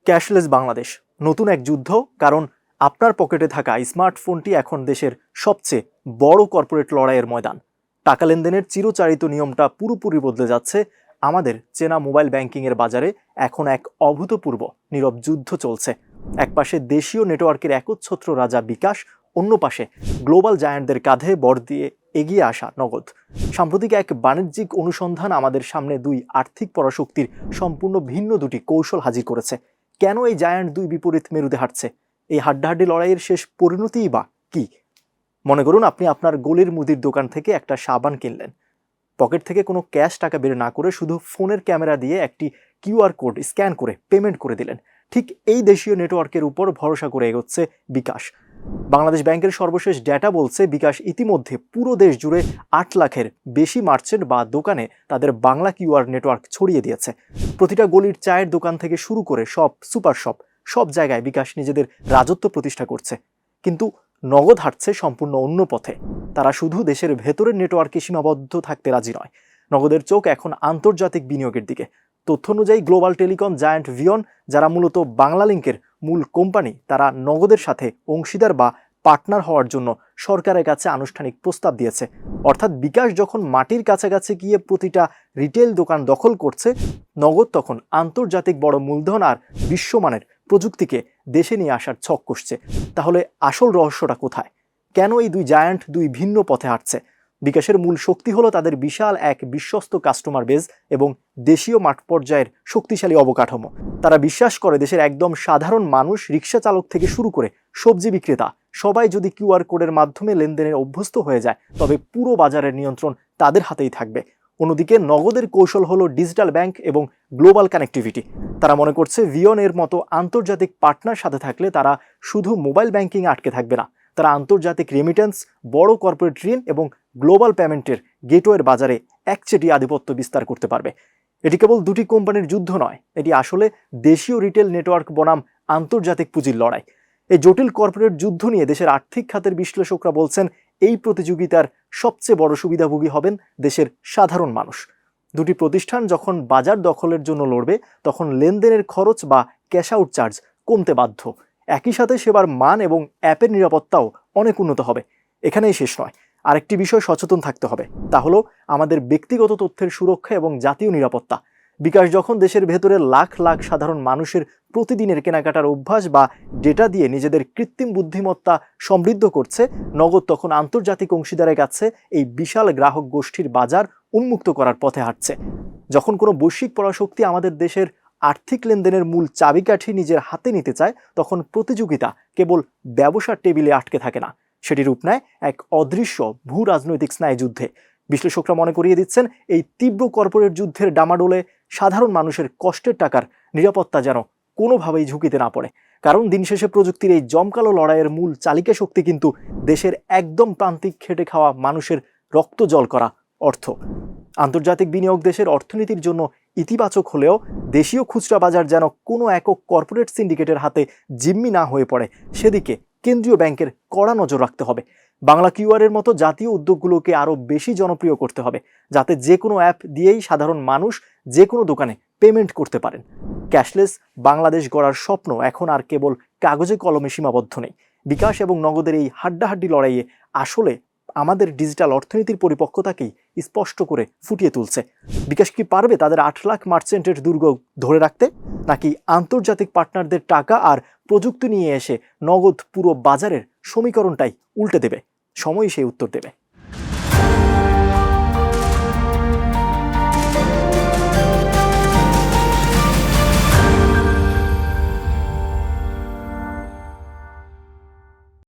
Cashless Bangladesh নতুন এক যুদ্ধ, কারণ আপনার পকেটে থাকা স্মার্টফোনটি এখন দেশের সবচেয়ে বড় কর্পোরেট লড়াইয়ের ময়দান। টাকা লেনদেনের চিরচারিত নিয়মটা পুরোপুরি বদলে যাচ্ছে। আমাদের চেনা মোবাইল ব্যাংকিংয়ের বাজারে এখন এক অভূতপূর্ব নীরব যুদ্ধ চলছে। একপাশে দেশীয় নেটওয়ার্কের একচ্ছত্র রাজা বিকাশ, অন্য পাশে গ্লোবাল জায়ান্টদের কাঁধে বর দিয়ে এগিয়ে আসা নগদ। সাম্প্রতিক এক বাণিজ্যিক অনুসন্ধান আমাদের সামনে দুই আর্থিক পরাশক্তির সম্পূর্ণ ভিন্ন দুটি কৌশল হাজির করেছে। কেন এই জায়ান্ট দুই বিপরীত মেরুতে হাঁটছে? এই হাড্ডাহাড্ডি লড়াইয়ের শেষ পরিণতিই বা কি? মনে করুন আপনি আপনার গলির মুদির দোকান থেকে একটা সাবান কিনলেন। পকেট থেকে কোনো ক্যাশ টাকা বের না করে শুধু ফোনের ক্যামেরা দিয়ে একটি কিউআর কোড স্ক্যান করে পেমেন্ট করে দিলেন। ঠিক এই দেশীয় নেটওয়ার্কের উপর ভরসা করে এগোচ্ছে বিকাশ। বাংলাদেশ ব্যাংকের সর্বশেষ ডেটা বলছে, বিকাশ ইতিমধ্যে পুরো দেশ জুড়ে 8 লাখের বেশি মার্চেন্ট বা দোকানে তাদের বাংলা কিউআর নেটওয়ার্ক ছড়িয়ে দিয়েছে। প্রতিটা গলির চায়ের দোকান থেকে শুরু করে সুপার শপ, সব জায়গায় বিকাশ নিজেদের রাজত্ব প্রতিষ্ঠা করছে। কিন্তু নগদ হাঁটছে সম্পূর্ণ অন্য পথে। তারা শুধু দেশের ভেতরের নেটওয়ার্কে সীমাবদ্ধ থাকতে রাজি নয়। নগদের চোখ এখন আন্তর্জাতিক বিনিয়োগের দিকে। তথ্য অনুযায়ী গ্লোবাল টেলিকম জায়ান্ট ভিয়ন, যারা মূলত বাংলালিংকের মূল কোম্পানি, তারা নগদের সাথে অংশীদার বা পার্টনার হওয়ার জন্য সরকারের কাছে আনুষ্ঠানিক প্রস্তাব দিয়েছে। অর্থাৎ বিকাশ যখন মাটির কাছাকাছি গিয়ে প্রতিটা রিটেল দোকান দখল করছে, নগদ তখন আন্তর্জাতিক বড় মূলধন আর বিশ্বমানের প্রযুক্তিকে দেশে নিয়ে আসার ছক কষছে। তাহলে আসল রহস্যটা কোথায়? কেন এই দুই জায়ান্ট দুই ভিন্ন পথে হাঁটছে? বিকাশের মূল শক্তি হলো তাদের বিশাল এক বিশ্বস্ত কাস্টমার বেজ এবং দেশীয় মাঠ পর্যায়ের শক্তিশালী অবকাঠামো। তারা বিশ্বাস করে দেশের একদম সাধারণ মানুষ, রিক্সা চালক থেকে শুরু করে সবজি বিক্রেতা, সবাই যদি কিউআর কোডের মাধ্যমে লেনদেনের অভ্যস্ত হয়ে যায়, তবে পুরো বাজারের নিয়ন্ত্রণ তাদের হাতেই থাকবে। অন্যদিকে নগদের কৌশল হলো ডিজিটাল ব্যাংক এবং গ্লোবাল কানেক্টিভিটি। তারা মনে করছে ভিয়ন এর মতো আন্তর্জাতিক পার্টনার সাথে থাকলে তারা শুধু মোবাইল ব্যাংকিং আটকে থাকবে না, তারা আন্তর্জাতিক রেমিটেন্স, বড় কর্পোরেট ঋণ এবং গ্লোবাল পেমেন্টের গেটওয়ের বাজারে একচেটিয়া আধিপত্য বিস্তার করতে পারবে। এটি কেবল দুটি কোম্পানির যুদ্ধ নয়, এটি আসলে দেশীয় রিটেল নেটওয়ার্ক বনাম আন্তর্জাতিক পুঁজির লড়াই। এই জটিল কর্পোরেট যুদ্ধ নিয়ে দেশের আর্থিক খাতের বিশ্লেষকরা বলছেন, এই প্রতিযোগিতার সবচেয়ে বড় সুবিধাভোগী হবেন দেশের সাধারণ মানুষ। দুটি প্রতিষ্ঠান যখন বাজার দখলের জন্য লড়বে, তখন লেনদেনের খরচ বা ক্যাশ আউট চার্জ কমতে বাধ্য। একই সাথে সেবার মান এবং অ্যাপের নিরাপত্তাও অনেক উন্নত হবে। এখানেই শেষ নয়, আরেকটি বিষয় সচেতন থাকতে হবে, তা হলো আমাদের ব্যক্তিগত তথ্যের সুরক্ষা এবং জাতীয় নিরাপত্তা। বিকাশ যখন দেশের ভেতরে লাখ লাখ সাধারণ মানুষের প্রতিদিনের কেনাকাটার অভ্যাস বা ডেটা দিয়ে নিজেদের কৃত্রিম বুদ্ধিমত্তা সমৃদ্ধ করছে, নগদ তখন আন্তর্জাতিক অংশীদারের কাছে এই বিশাল গ্রাহক গোষ্ঠীর বাজার উন্মুক্ত করার পথে হাঁটছে। যখন কোনো বৈশ্বিক পরাশক্তি আমাদের দেশের আর্থিক লেনদেনের মূল চাবিকাঠি নিজের হাতে নিতে চায়, তখন প্রতিযোগিতা কেবল ব্যবসার টেবিলে আটকে থাকে না, সেটি রূপ নেয় এক অদৃশ্য ভূ রাজনৈতিক স্নায়ুযুদ্ধে। বিশ্লেষকরা মনে করিয়ে দিচ্ছেন, এই তীব্র কর্পোরেট যুদ্ধের ডামাডোলে সাধারণ মানুষের কষ্টের টাকার নিরাপত্তা যেন কোনোভাবেই ঝুঁকিতে না পড়ে। কারণ দিন শেষে প্রযুক্তির এই জমকালো লড়াইয়ের মূল চালিকা শক্তি কিন্তু দেশের একদম প্রান্তিক খেটে খাওয়া মানুষের রক্ত জল করা অর্থ। আন্তর্জাতিক বিনিয়োগ দেশের অর্থনীতির জন্য ইতিবাচক হলেও দেশীয় খুচরা বাজার যেন কোনো একক কর্পোরেট সিন্ডিকেটের হাতে জিম্মি না হয়ে পড়ে, সেদিকে কেন্দ্রীয় ব্যাংকের কড়া নজর রাখতে হবে। বাংলা কিউআরের মতো জাতীয় উদ্যোগগুলোকে আরও বেশি জনপ্রিয় করতে হবে, যাতে যে কোনো অ্যাপ দিয়েই সাধারণ মানুষ যে কোনো দোকানে পেমেন্ট করতে পারেন। ক্যাশলেস বাংলাদেশ গড়ার স্বপ্ন এখন আর কেবল কাগজে কলমে সীমাবদ্ধ নেই। বিকাশ এবং নগদের এই হাড্ডাহাড্ডি লড়াইয়ে আসলে আমাদের ডিজিটাল অর্থনীতির পরিপক্কতাকেই স্পষ্ট করে ফুটিয়ে তুলছে। বিকাশ কি পারবে তাদের 8 লাখ মার্চেন্টের দুর্গ ধরে রাখতে, নাকি আন্তর্জাতিক পার্টনারদের টাকা আর প্রযুক্তি নিয়ে এসে নগদ পুরো বাজারের সমীকরণটাই উল্টে দেবে? সময়ই সেই উত্তর দেবে।